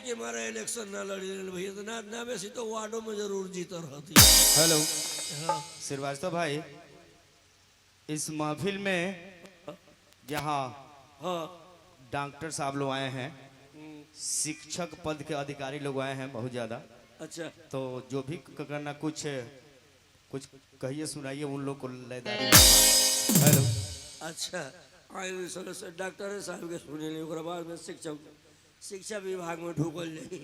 के मारा इलेक्शन ना लड़ी भैया तो ना वैसे तो वार्डों में जरूर जीता रहती। हेलो हाँ श्रीवास्तव भाई, इस महफिल में यहाँ हाँ डॉक्टर साहब लोग आए हैं, शिक्षक पद के अधिकारी लोग आए हैं बहुत ज़्यादा। अच्छा तो जो भी करना कुछ कुछ कहिए, सुनाइए उन लोग को लयदारी। हेलो अच्छा आए से डॉक्टर साहब के सुने ली बाद में शिक्षा विभाग में ढुकल जाई।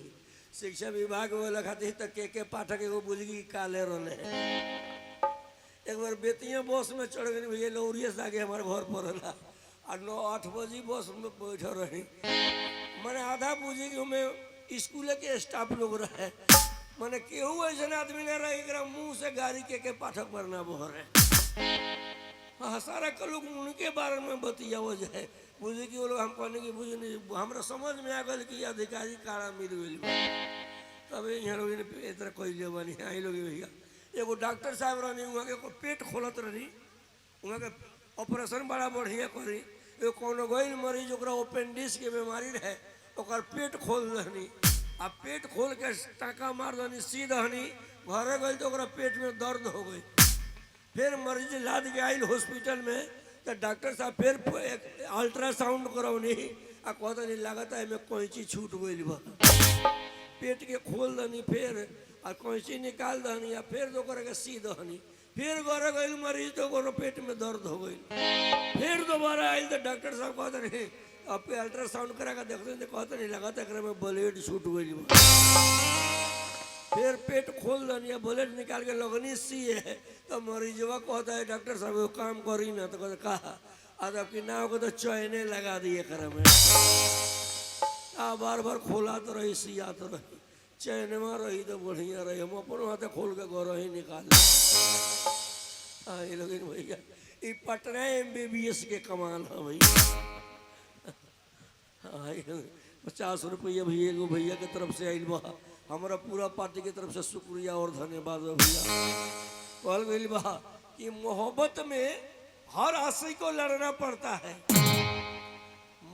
शिक्षा विभाग में लखाती तो के पाठक एगो बुझगी काले रोले। एक बार बेतिया बस में चढ़ गई भैया लौरिया से आगे हमारे घर पर रहा और 9-8 बजे बस में बैठ रही। मैंने आधा बुझी कि हमें स्कूल के स्टाफ लोग रहे। मैंने केहू ऐसा आदमी नहीं रहे एक मुंह से गाड़ी के पाठक बनना बहर है। हाँ सारा का लोग उनके बारे में बतिया हो जाए बुझे कि वो लोग हम कहने की बुझे नहीं हमारा समझ में आ गल कि अधिकारी कारा मिल गई। तब यहाँ लोग इतना कोई ले बनी आई लोग भैया एगो डॉक्टर साहब रहनी वहाँ के पेट खोलत रही। वहाँ के ऑपरेशन बड़ा बढ़िया करी। एगो कोनो गई मरीज अपेंडिक्स के बीमारी रहे और पेट खोल दहनी आ पेट खोल के टाँका मार दहनी सीधनी घरे गई तो पेट में दर्द हो गई। फिर मरीज लाद के आयल हॉस्पिटल में तो डॉक्टर साहब फिर अल्ट्रासाउंड करौनी आ कहता नहीं लागत है कोई चीज छूट गई बा पेट के खोल दनी फिर आ कैंची निकाल दहनी आ फिर तो के सी दहनी फिर घर गई मरीज तो पेट में दर्द हो गई। फिर दोबारा आयल तो डॉक्टर साहब कहते नहीं अब अल्ट्रासाउंड करा के देखते तो कहते नहीं लगा था में ब्लड छूट गई। फिर पेट खोल दनी ब्लड निकाल के लगनी सी है तो मरीजवा कहता है डॉक्टर साहब वो काम करी ना तो कहते कहा आज आपकी नाव को तो चैने लगा दिए कर में बार बार खोला तो रही सिया तो रही चैन में रही तो बढ़िया रही हम अपन हाथे खोल के घर ही निकाल लेकिन भैया ये पटना MBBS के कमाल है भैया। 50 रुपया भैया एगो भैया के तरफ से आयल बा हमारा पूरा पार्टी की तरफ से शुक्रिया और धन्यवाद भैया। कहल गई बा कि मोहब्बत में हर आशिक को लड़ना पड़ता है।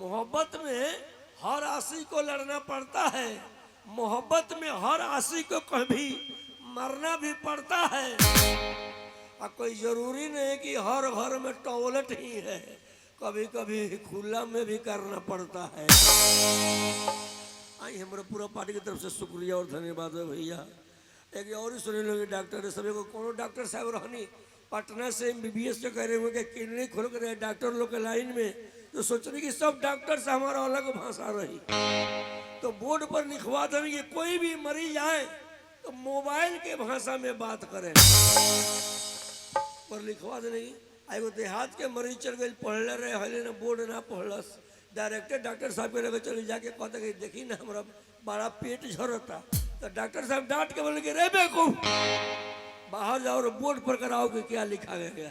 मोहब्बत में हर आशिक को लड़ना पड़ता है। मोहब्बत में हर आशिक को कभी मरना भी पड़ता है। और कोई जरूरी नहीं कि हर घर में टॉयलेट ही है कभी कभी खुला में भी करना पड़ता है। आई हमारे पूरा पार्टी की तरफ से शुक्रिया और धन्यवाद है भैया। एक और ही सुने लोग डॉक्टर सभी को कोनो डॉक्टर साहब रहनी पटना से MBBS जो कह रहे हुए कि क्लिनिक खोल कर रहे डॉक्टर लोग के लाइन में तो सोच रहे कि सब डॉक्टर से हमारा अलग भाषा रही तो बोर्ड पर लिखवा देंगे कि कोई भी मरीज आए तो मोबाइल के भाषा में बात करें पर लिखवा देने एगो देहात के मरीज चल गए पढ़ले रहे हले ना बोर्ड ना पढ़लस डायरेक्टर डॉक्टर साहब के लगे चले जाके कहते कि देखी ना हमारा बड़ा पेट झरता तो डॉक्टर साहब डांट के बोले कि रे बेवकूफ बाहर जाओ और बोर्ड पर कराओ कि क्या लिखा गया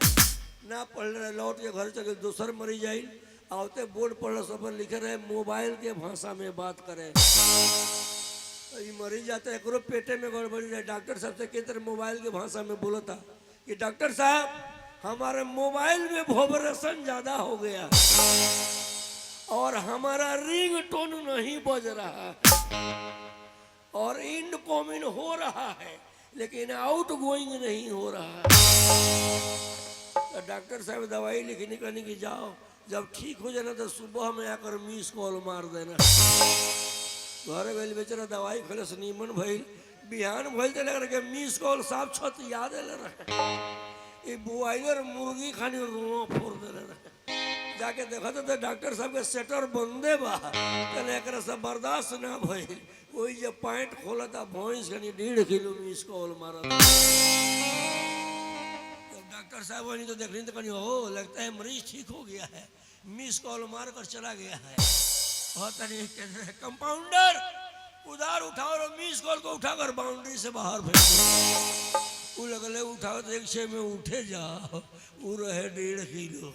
ना पढ़ रहे लौट के घर चले दूसर मरीज आई आवते बोर्ड पढ़ सब पर लिखे रहे मोबाइल के भाषा में बात करें। ये मरीज जाता है एक पेटे में गड़बड़ी रहे डॉक्टर साहब से किस तरह मोबाइल के भाषा में बोला था कि डॉक्टर साहब हमारे मोबाइल में वाइब्रेशन ज्यादा हो गया और हमारा रिंग टोन नहीं बज रहा और इनकमिंग हो रहा है लेकिन आउट गोइंग नहीं हो रहा है। तो डॉक्टर साहब दवाई लिखने कहने की जाओ जब ठीक हो जाना तो सुबह में आकर मिस कॉल मार देना। घर गई बेचारा दवाई खेल से नीमन भइल बिहान भइल तो लग रहा मिस कॉल साफ छत याद रहे बॉयलर मुर्गी खानी रुआ फोड़ दे रहे जाके देखा तो डॉक्टर साहब के सेटर बंदे बा तो से बर्दाश्त ना भइल वही जब पैंट खोला था भैंस कहीं 1.5 किलो मिस कॉल मारा डॉक्टर साहब वही तो देख रही तो कहीं हो लगता है मरीज ठीक हो गया है मिस कॉल मार कर चला गया है। कंपाउंडर उधार उठाओ और मिस कॉल को उठाकर बाउंड्री से बाहर फेंक वो लगले उठाओ तो 1 में उठे जाओ वो रहे 1.5 किलो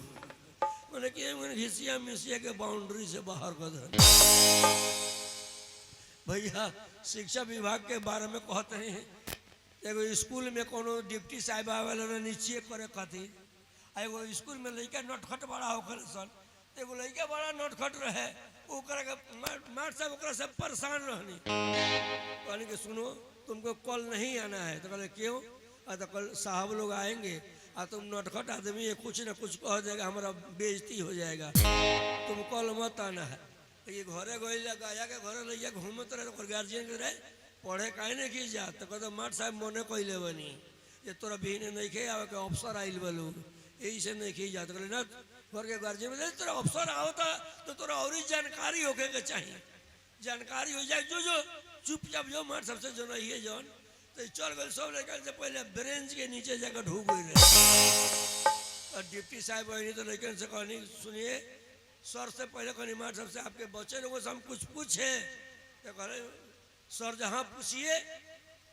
मैंने कि घिसिया मिसिया के बाउंड्री से बाहर कर दे। भैया शिक्षा विभाग के बारे में कहते हैं एगो स्कूल में कोनो डिप्टी साहब आवेला नीचे करे खातिर एगो स्कूल में लड़का नटखट बड़ा होकर सन एगो लड़का बड़ा नटखट रहे ओकरा के मार साहब ओकरा से परेशान रहनी, कहनी कि सुनो तुमको कल नहीं आना है। तो कहले क्यों? तो कल साहब लोग आएंगे और तुम नटखट आदमी है, कुछ ना कुछ कह देगा, हमारा बेइज्जती हो जाएगा, तुम कल मत आना है। तो ये घरे गई गाया के घरे लैया घूमत रहे, गार्जियन के रहे पढ़े काहे नहीं की जा। तो कहते मार साहब मने कैले बनी ये तोरा बहने नहीं खे आवे के अफसर आइल बलू, यही से नहीं की जात। कहले ना घर के गार्जियन में तोरा अफसर आवता तो तोरा और जानकारी होके के चाहिए, जानकारी हो जाए जो जो चुपचाप जो मार सबसे जो नहीं है जौन। तो चल गए सब लड़का से पहले ब्रेंच के नीचे जाकर ढूक गई रहे। और डिप्टी साहब बहनी तो लड़कन से कहनी सुनिए सर से पहले कहनी मार सबसे आपके बच्चे लोगों से हम कुछ पूछे। तो कहे सर जहाँ पूछिए।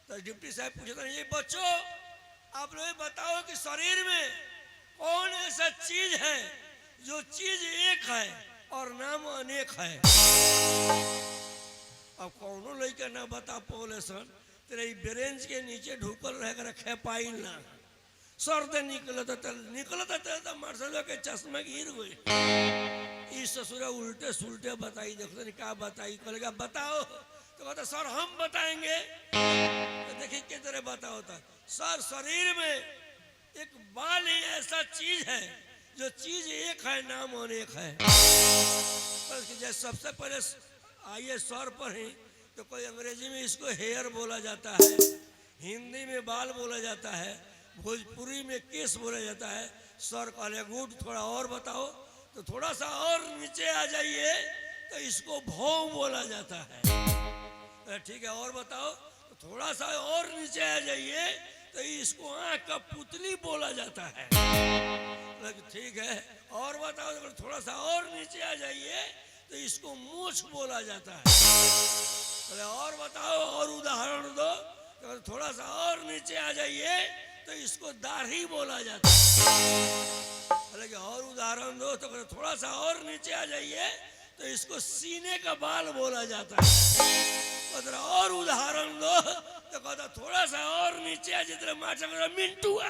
तो डिप्टी साहब पूछे तो ये बच्चों आप लोग बताओ कि शरीर में कौन ऐसा चीज है जो चीज एक है और नाम अनेक है। अब कौनो लड़का ना बता पौले सन, तेरे ब्रेंच के नीचे ढुकल रह कर रखे पाई ना, सर दे निकलता तो मार्शल के चश्मा गिर गई। इस ससुरा उल्टे सुलटे बताई, देखते नहीं क्या बताई। कहेगा बताओ, तो कहता सर हम बताएंगे। तो देखिए किस तरह बताओ था सर शरीर में एक बाल ही ऐसा चीज है जो चीज एक है नाम अनेक है। जैसे सबसे पहले आइए सर पर ही तो कोई अंग्रेजी में इसको हेयर बोला जाता है, हिंदी में बाल बोला जाता है, भोजपुरी में केस बोला जाता है। सर कहले गुड थोड़ा और बताओ, तो थोड़ा सा और नीचे आ जाइए तो इसको भौं बोला जाता है। ठीक है और बताओ, तो थोड़ा सा और नीचे आ जाइए तो इसको आँख का पुतली बोला जाता है। ठीक है और बताओ, तो थोड़ा सा और नीचे आ जाइए तो इसको मूछ बोला जाता है। और बताओ और उदाहरण दो, तो थोड़ा सा और नीचे आ जाइए तो इसको दाढ़ी बोला जाता है। और उदाहरण दो, तो थोड़ा सा और नीचे आ जाइए तो इसको सीने का बाल बोला जाता है। और उदाहरण दो, तो कहता थोड़ा सा और नीचे आ जितना माचा मिंटुआ,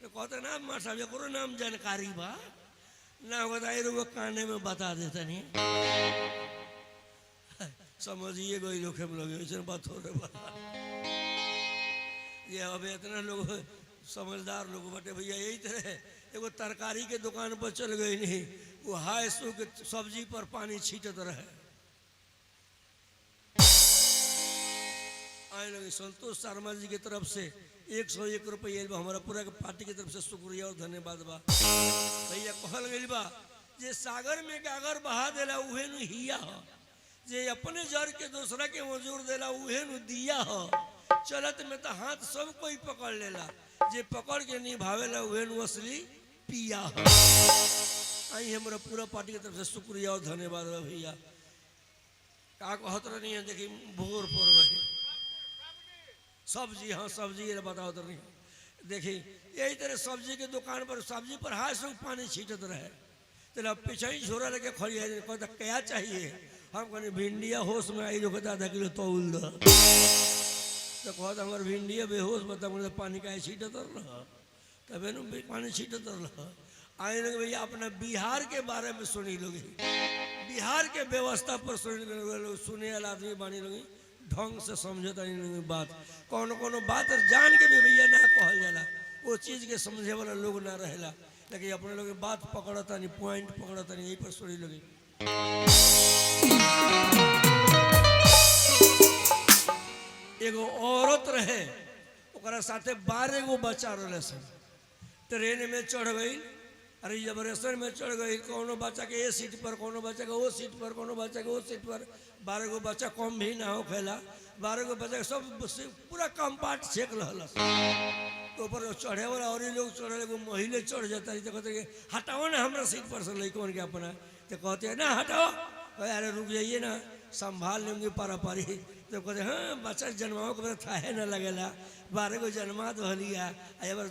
तो कहते ना मार साहब करो नाम जानकारी बा ना बताइए वो काने में बता देते नहीं। समझिए कोई लोग हम लोग बात हो रहे बा ये अब इतना लोग समझदार लोग बटे भैया यही तरह एगो तरकारी के दुकान पर चल गई नहीं, वो हाय सो के सब्जी पर पानी छीटत रहे। आए लगे संतोष शर्मा जी की तरफ से 101 रुपये हमारा पूरा पार्टी की तरफ से शुक्रिया और धन्यवाद बा। भैया कहल गई बा जे सागर में गागर बहा देला उहे नु हिया हो, जे अपने जर के दूसरा के मजूर देला उहे नु दिया हो। चलत में तो हाथ सब कोई पकड़ लेला, जे पकड़ के निभावेला उहे नु असली पिया हो। आई हमारा पूरा पार्टी की तरफ से शुक्रिया और धन्यवाद बा भैया। का कहत नहीं है देखी भोर पर वही सब्जी, हाँ सब्जी ये बताओ तो नहीं देखी यही तरह सब्जी के दुकान पर सब्जी पर हाथ से पानी छीटत रहे। तेरा पीछे ही झोरा लेके खड़ी है, कहता क्या चाहिए? हम कहने भिंडिया होश में आई जो कहता आधा किलो तौल दो। तो कहता हमारे भिंडिया बेहोश बता मुझे पानी का छीटत रहा, तब पानी छीटत रहा। आए लोग भैया अपना बिहार के बारे में सुनी लोग, बिहार के व्यवस्था पर सुने वाला आदमी बानी लोग ढंग से समझता नहीं बात, कोनो कोनो बात जान के भी भैया ना कहल जाला, वो चीज के समझे वाला लोग ना रहेला। लेकिन अपने लोग बात पकड़ता नहीं, पॉइंट पकड़ता नहीं, यही पर सुनी लोग। एगो औरत रहे, ओकरा साथे 12 गो बच्चा रहे सन। ट्रेन में चढ़ गई, अरे जब रेस्टोरेंट में चढ़ गई, कोनो बच्चा के ए सीट पर, कोनो बच्चा के वो सीट पर, कोनो बच्चा के वो सीट पर। 12 गो बच्चा कम भी ना हो खेला, 12 गो बच्चा सब पूरा कंपार्ट छेक रहा। तो ऊपर चढ़े वाला और लोग चढ़े, एगो महिले चढ़ जाता है तो कहते हटाओ ना हमारा सीट पर से लड़कों के अपना, तो कहते हैं ना हटाओ, अरे रुक जाइए ना संभाल लेंगे पारा पारी। तो कहते हाँ बच्चा जन्माओ के था है ना लगेला, 12 गो जन्मा दहलिया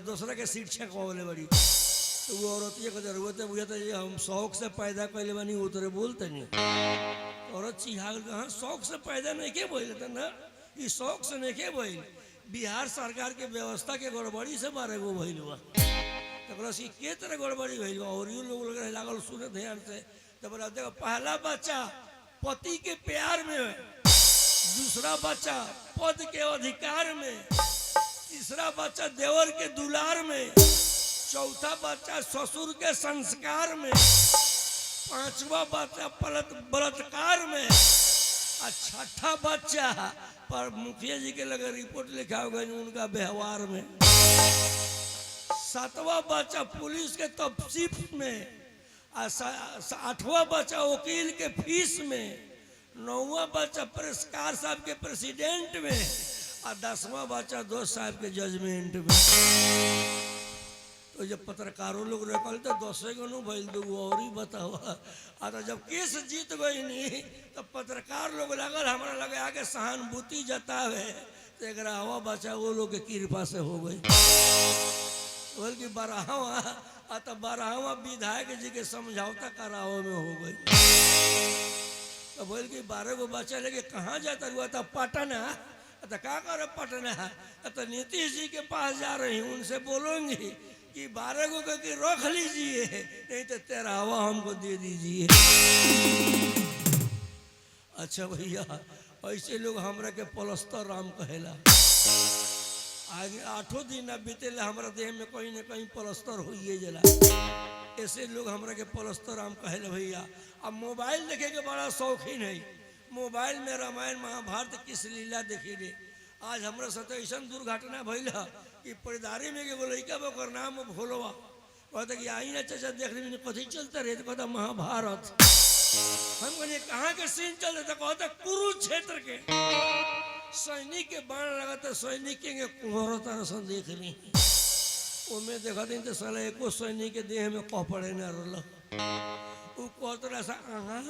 दूसरा के सीट छेकवाले बड़ी। तो वो औरत ये कहते रुते बुझाते हम शौक से पैदा कैले बानी उतरे बोलते नहीं। औरत चिहा हाँ शौक से पैदा नहीं के बोल ना, ये शौक से नहीं के बोल, बिहार सरकार के व्यवस्था के गड़बड़ी से 12 गो भइल हुआ। तो तो से के तरह गड़बड़ी भइल बा और लोग लग लागल सुने ध्यान से। तो बोला देखो पहला बच्चा पति के प्यार में, दूसरा बच्चा पद के अधिकार में, तीसरा बच्चा देवर के दुलार में, चौथा बच्चा ससुर के संस्कार में, पांचवा बच्चा बलात्कार में, और छठा बच्चा पर मुखिया जी के लगे रिपोर्ट लिखा होगा उनका व्यवहार में, सातवां बच्चा पुलिस के तफसीफ में, आठवां बच्चा वकील के फीस में, नौवां बच्चा पुरस्कार साहब के प्रेसिडेंट में, और 10वां बच्चा दोस्त साहब के जजमेंट में। तो जब पत्रकारों लोग निकल तो 10 गो भैल दो और ही बताओ। तो जब केस जीत गई नहीं तो पत्रकार लोग लगल हमारा लगे आगे सहानुभूति जतावे तो एक हवा बचा वो लोग के कृपा से हो गई। बोल कि 12वां तो 12वां विधायक जी के समझौता कराओ में हो गई। तो बोल कि 12 गो बच्चा लेके कहाँ जाता हुआ था पटना। तो क्या करे पटना तो नीतीश जी के पास जा रही हूँ उनसे बोलूंगी कि 12 गो के रख लीजिए नहीं तो 13वां हमको दे दीजिए। अच्छा भैया ऐसे लोग हमरा के पलस्तर राम कहेला। आगे 8 दिन न बीतेला हमारा देह में कहीं ना कहीं पलस्तर होइए जला। ऐसे लोग हमरा के पलस्तर राम कहेला भैया। अब मोबाइल देखे के बड़ा शौकीन है। मोबाइल में रामायण महाभारत किस लीला देखी रे। आज हमरा साथ ऐसा दुर्घटना भइल कि परिदारी में एगो लड़का बकर नाम भोलवा कहता कि आई ना चाचा देख रही कथी चलता रहे तो कहता महाभारत। हम कहने कहाँ के सीन चल रहे कहता कुरुक्षेत्र के सैनिक के बाण लगा तो सैनिक के कुहरता सन देख ली उनमें देखा दिन तो साला एको सैनिक के देह में कपड़े न रहा। वो कहता